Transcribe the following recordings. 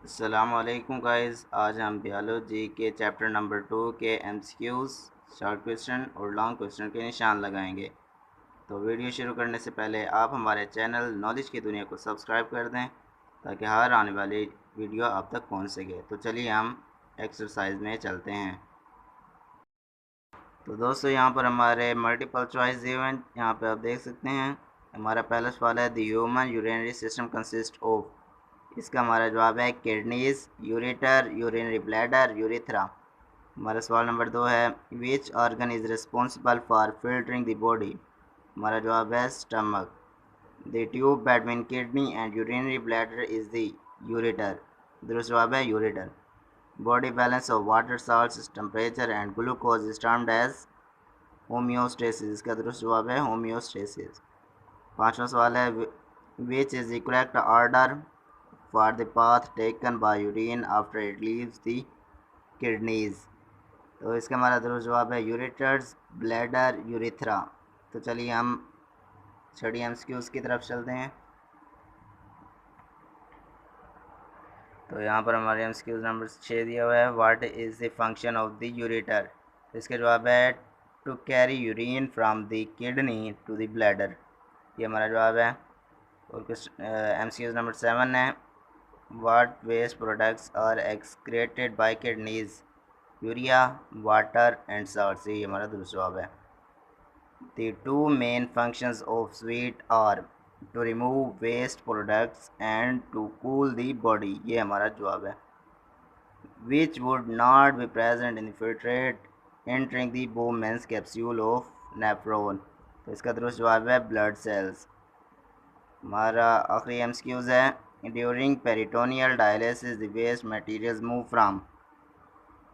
अस्सलामुअलैकुम गाइस। आज हम बायोलॉजी के चैप्टर नंबर 2 के एमसीक्यूज़, शॉर्ट क्वेश्चन और लॉन्ग क्वेश्चन के निशान लगाएंगे। तो वीडियो शुरू करने से पहले आप हमारे चैनल नॉलेज की दुनिया को सब्सक्राइब कर दें ताकि हर आने वाली वीडियो आप तक पहुंच सके। तो चलिए हम एक्सरसाइज में चलते हैं। तो दोस्तों यहाँ पर हमारे मल्टीपल चॉइस दिए हुए हैं, यहाँ पे आप देख सकते हैं। हमारा पहला सवाल है, the human urinary system consist of. इसका हमारा जवाब है kidneys, ureter, urinary bladder, urethra. हमारा सवाल नंबर 2 है, which organ is responsible for filtering the body. हमारा जवाब है stomach. The tube between kidney and urinary bladder is the ureter. दुरुस्त जवाब है ureter. Body balance of water salts, temperature and glucose is termed as homeostasis. इसका दुरुस्त जवाब है होम्योस्टेसिस। पांचवा सवाल है, which is the correct order for the path taken by urine after it leaves the kidneys. तो इसका हमारा दुरुस्त जवाब है यूरेटर्स, ब्लैडर, यूरिथ्रा। तो चलिए हम छठी एमसीक्यूज़ की तरफ चलते हैं। तो यहाँ पर हमारे एमसीक्यूज़ नंबर 6 दिया हुआ है, what is the function of the ureter. तो इसका जवाब है to carry urine from the kidney to the bladder. ये हमारा जवाब है। और कुछ एमसीक्यूज़ नंबर 7 है, what waste products are excreted by kidneys. Urea, water and salt. ये हमारा दुरुस्त जवाब है। The two main functions of sweet are to remove waste products and to cool the body। ये हमारा जवाब है। Which would not be present in the filtrate entering the Bowman's capsule of nephron। तो इसका दुरुस्त जवाब है ब्लड सेल्स। हमारा आखिरी एमसीक्यूज़ है, during peritoneal dialysis the waste materials move from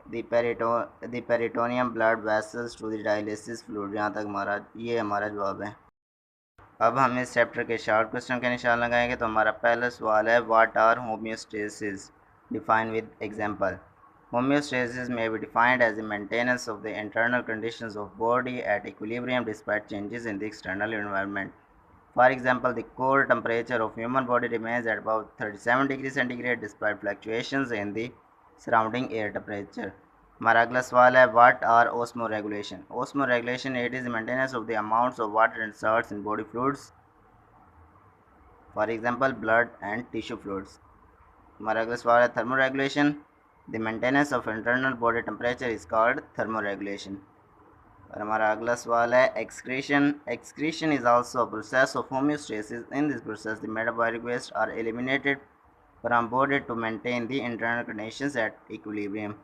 the peritoneum blood vessels to the dialysis fluid. यहाँ तक हमारा जवाब है। अब हम इस चैप्टर के शॉर्ट क्वेश्चन के निशान लगाएंगे। तो हमारा पहला सवाल है, what are homeostasis, define with example. Homeostasis may be defined as the maintenance of the internal conditions of body at equilibrium despite changes in the external environment. For example, the core temperature of human body remains at about 37 degrees centigrade despite fluctuations in the surrounding air temperature. हमारा अगला सवाल है, what are osmoregulation. Osmoregulation it is maintenance of the amounts of water and salts in body fluids, for example blood and tissue fluids. हमारा अगला सवाल है, thermoregulation the maintenance of internal body temperature is called thermoregulation. और हमारा अगला सवाल है, excretion. Excretion is also a process of homeostasis. In this process the metabolic waste are eliminated from body to maintain the internal conditions at equilibrium.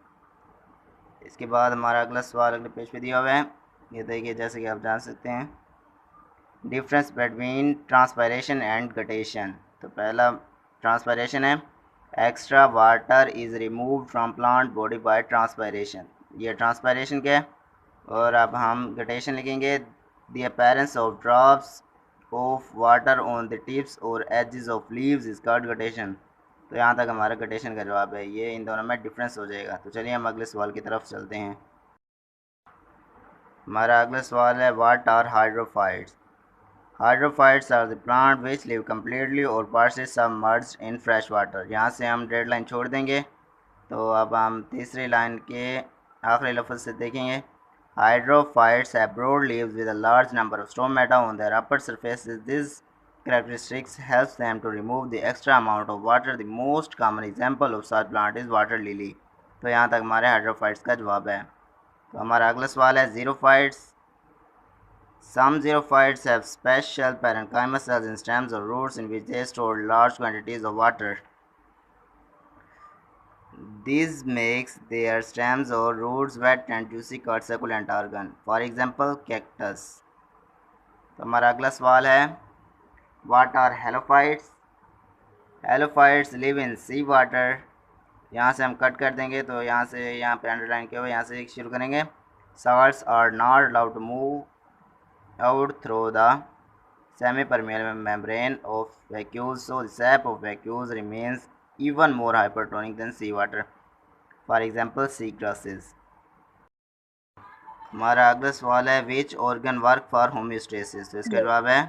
इसके बाद हमारा अगला सवाल अगले पेज पे दिया हुआ है, ये देखिए जैसे कि आप जान सकते हैं, difference between transpiration and guttation. तो पहला ट्रांसपायरेशन है, extra water is removed from plant body by transpiration. ये ट्रांसपायरेशन क्या है। और अब हम गटेशन लिखेंगे, the appearance of drops of water on the tips और edges of leaves is called guttation. तो यहाँ तक हमारा गटेशन का जवाब है। ये इन दोनों में डिफरेंस हो जाएगा। तो चलिए हम अगले सवाल की तरफ चलते हैं। हमारा अगला सवाल है, what are hydrophytes. Hydrophytes are the plant which live completely और partially submerged in fresh water. यहाँ से हम डेड लाइन छोड़ देंगे। तो अब हम तीसरी लाइन के आखिरी लफ्ज़ से देखेंगे, hydrophytes have broad leaves with a large number of stomata on their upper surfaces. This characteristics helps them to remove the extra amount of water. The most common example of such plant is water lily। तो यहाँ तक हमारे hydrophytes का जवाब है। तो हमारा अगला सवाल है, ज़ीरोफाइट्स। Some xerophytes have special parenchyma cells in stems or roots in which they store large quantities of water. This makes their stems or roots wet and juicy called succulent organ. For example, cactus। तो हमारा अगला सवाल है, What are halophytes? Halophytes live in sea water। यहाँ से हम cut कर देंगे। तो यहाँ से यहाँ पे अंडरलाइन किया हुआ, यहाँ से शुरू करेंगे। Salts are not allowed to move out through the semi-permeable membrane of vacuoles, so the sap of vacuoles remains even more hypertonic than seawater. For example, seagrasses। हमारा अगला सवाल है, which organ work for homeostasis। तो इसका जवाब है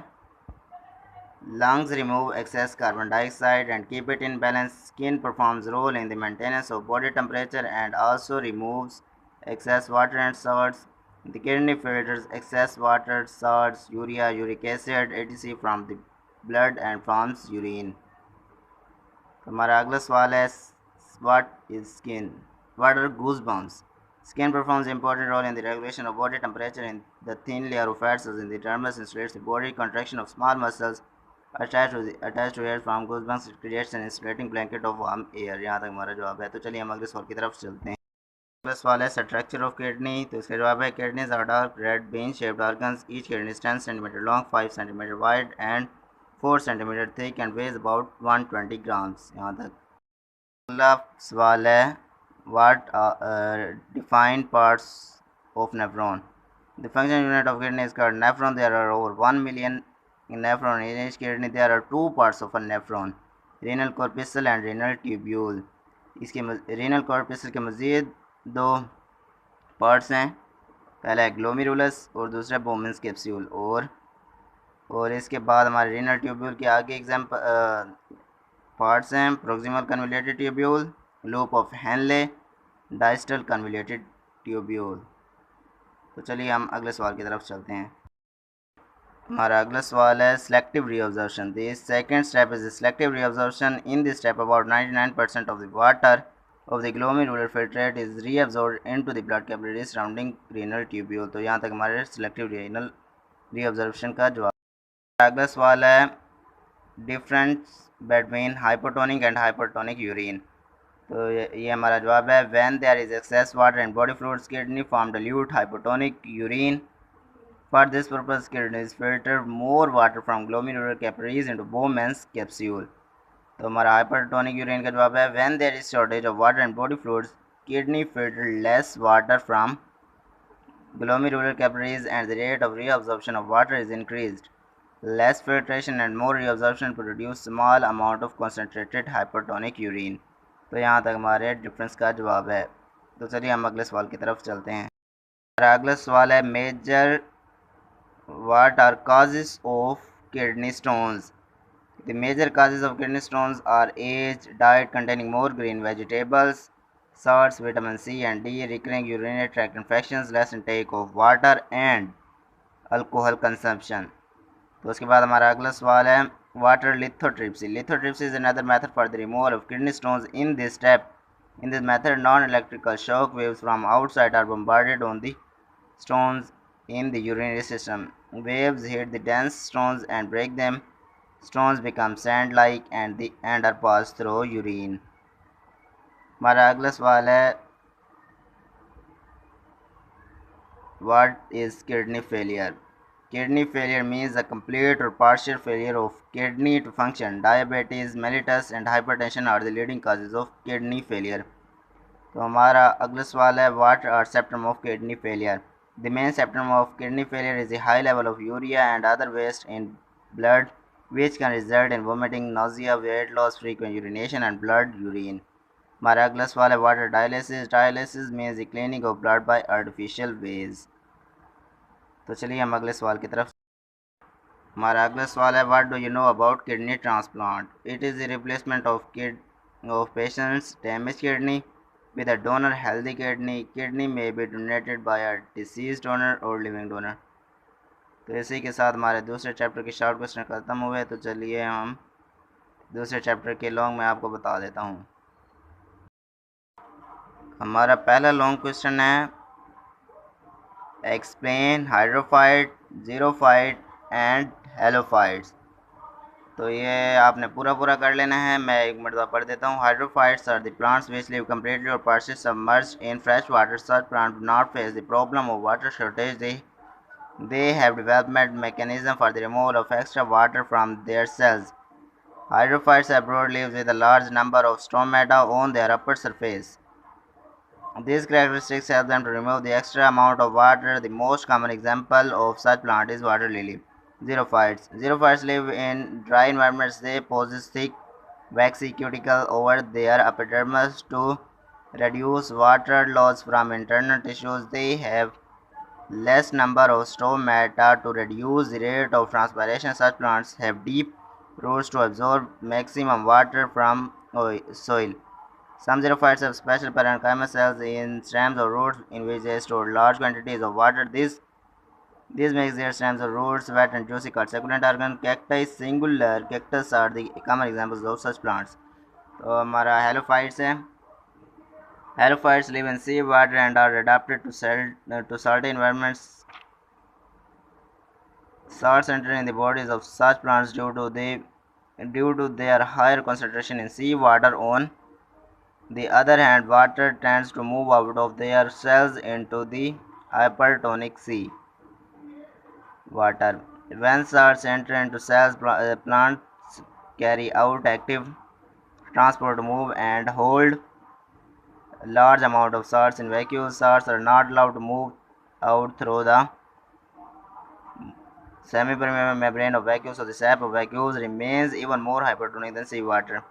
Lungs remove excess carbon dioxide and keep it in balance. Skin performs role in the maintenance of body temperature and also removes excess water and salts. The kidney filters excess water, salts, urea, uric acid, etc. from the blood and forms urine. तो हमारा अगला सवाल है what is skin what are goose bumps Skin performs an important role in the regulation of body temperature in the thin layer of fat cells in the dermis insulates the body contraction of small muscles attached to hair from goosebumps it creates an insulating blanket of warm air यहाँ तक हमारा जवाब है तो चलिए हम अगले सवाल की तरफ चलते हैं अगला सवाल है स्ट्रक्चर ऑफ किडनी तो इसका जवाब है kidneys are dark red bean shaped organs each kidney is 10 cm long 5 cm wide and 4 cm thick and weighs about 120 grams यहाँ तक अगला सवाल है what define parts of nephron. The function unit of kidney is called nephron. There are over 1 million nephron in each kidney. There are two parts of a nephron, renal corpuscle and renal tubule. इसके renal corpuscle के मज़ीद दो parts हैं, पहला है glomerulus और दूसरा बोमेंस capsule और इसके बाद हमारे renal tubule के आगे एग्जाम्पल पार्ट्स हैं proximal convoluted tubule, loop of Henle, distal convoluted tubule. तो चलिए हम अगले सवाल की तरफ चलते हैं हमारा अगला सवाल है selective reabsorption. The second step is the selective reabsorption. In this step about 99% of the water of the glomerular filtrate is reabsorbed into the blood capillaries surrounding renal tubule. तो यहाँ तक हमारे selective renal reabsorption का जवाब अगला सवाल है difference between hypotonic and hypertonic urine. तो ये हमारा जवाब है when there is excess water in body fluids kidney form dilute hypotonic urine. For this purpose kidneys filter more water from glomerular capillaries into Bowman's capsule. तो हमारा hypertonic urine का जवाब है when there is shortage of water in body fluids kidney filter less water from glomerular capillaries and the rate of reabsorption of water is increased. Less filtration and more reabsorption produce small amount of concentrated hypertonic urine. तो यहाँ तक हमारे difference का जवाब है तो चलिए हम अगले सवाल की तरफ चलते हैं हमारा अगला सवाल है major what are causes of kidney stones. The major causes of kidney stones are age, diet containing more green vegetables, salts, vitamin C and D, recurring urinary tract infections, less intake of water and alcohol consumption. तो उसके बाद हमारा अगला सवाल है water lithotripsy. Lithotripsy is another method for the removal of kidney stones. In this step, in this method, non-electrical shock waves from outside are bombarded on the stones in the urinary system. Waves hit the dense stones and break them. Stones become sand-like and are passed through urine. हमारा अगला सवाल है what is kidney failure? Kidney failure means a complete or partial failure of kidney to function. Diabetes, mellitus and hypertension are the leading causes of kidney failure. तो हमारा अगला सवाल है what are symptoms of kidney failure? The main symptom of kidney failure is a high level of urea and other waste in blood which can result in vomiting, nausea, weight loss, frequent urination and blood urine. हमारा अगला सवाल है what are dialysis? Dialysis means the cleaning of blood by artificial ways. तो चलिए हम अगले सवाल की तरफ हमारा अगला सवाल है what do you know about kidney transplant. It is the replacement of patients damage kidney with a donor healthy kidney may be donated bye a disease donor और लिविंग डोनर. तो इसी के साथ हमारे दूसरे चैप्टर के शॉर्ट क्वेश्चन ख़त्म हुए तो चलिए हम दूसरे चैप्टर के लॉन्ग में आपको बता देता हूँ. हमारा पहला लॉन्ग क्वेश्चन है explain hydrophyte, xerophyte and halophytes. तो ये आपने पूरा कर लेना है. मैं एक मरतबा पढ़ देता हूँ. Hydrophytes are the plants which live completely और partially submerged in fresh water. Such plant do not face the problem of water shortage. They have developed mechanism for the removal of extra water from their cells. Hydrophytes have broad leaves with a large number of stomata on their upper surface. These characteristics help them to remove the extra amount of water. The most common example of such plant is water lily. Xerophytes. Xerophytes live in dry environments. They possess thick, waxy cuticle over their epidermis to reduce water loss from internal tissues. They have less number of stomata to reduce the rate of transpiration. Such plants have deep roots to absorb maximum water from soil. Some xerophytes have special parenchyma cells in stems or roots in which they store large quantities of water. This makes their stems or roots wet and juicy called succulent organ. Cacti singular cactus are the common examples of such plants. तो हमारा halophytes है. Halophytes live in seawater and are adapted to salty environments. Salts enter in the bodies of such plants due to their higher concentration in seawater. On the other hand, water tends to move out of their cells into the hypertonic sea water. When salts enter into cells, plants carry out active transport to move and hold large amount of salts in vacuoles. Salts are not allowed to move out through the semi-permeable membrane of vacuoles, so the sap of vacuoles remains even more hypertonic than seawater.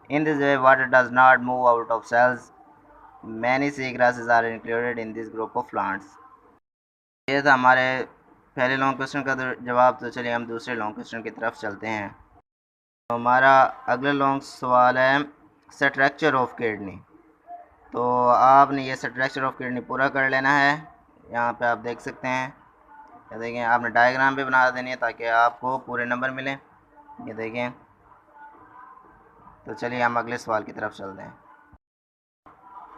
In this way, water does not move out of cells. Many seagrasses are included in this group of plants. ये था हमारे पहले long question का जवाब. तो चलिए हम दूसरे लॉन्ग क्वेश्चन की तरफ चलते हैं. तो हमारा अगला लॉन्ग सवाल है स्ट्रक्चर ऑफ किडनी. तो आपने ये स्ट्रक्चर ऑफ किडनी पूरा कर लेना है. यहाँ पे आप देख सकते हैं. ये देखें, आपने डायग्राम भी बना देनी है ताकि आपको पूरे नंबर मिलें. ये देखें. तो चलिए हम अगले सवाल की तरफ चलते हैं.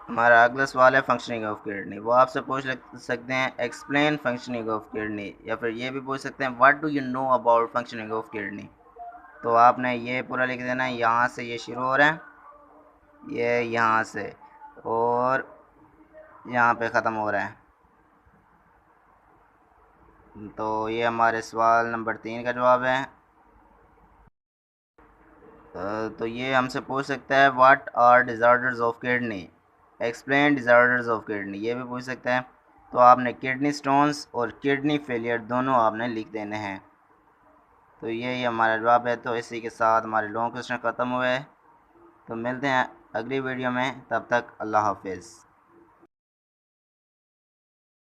हमारा अगला सवाल है फंक्शनिंग ऑफ किडनी. वो आपसे पूछ सकते हैं एक्सप्लेन फंक्शनिंग ऑफ किडनी, या फिर ये भी पूछ सकते हैं what do you know about functioning of kidney. तो आपने ये पूरा लिख देना है. यहाँ से ये शुरू हो रहा है, ये यहाँ से, और यहाँ पे ख़त्म हो रहा है. तो ये हमारे सवाल नंबर 3 का जवाब है. तो ये हमसे पूछ सकता है what are disorders of kidney, explain disorders of kidney, ये भी पूछ सकता है. तो आपने किडनी स्टोन्स और किडनी फेलियर दोनों आपने लिख देने हैं. तो ये हमारा जवाब है. तो इसी के साथ हमारे लॉन्ग क्वेश्चन ख़त्म हुए. तो मिलते हैं अगली वीडियो में. तब तक अल्लाह हाफिज़.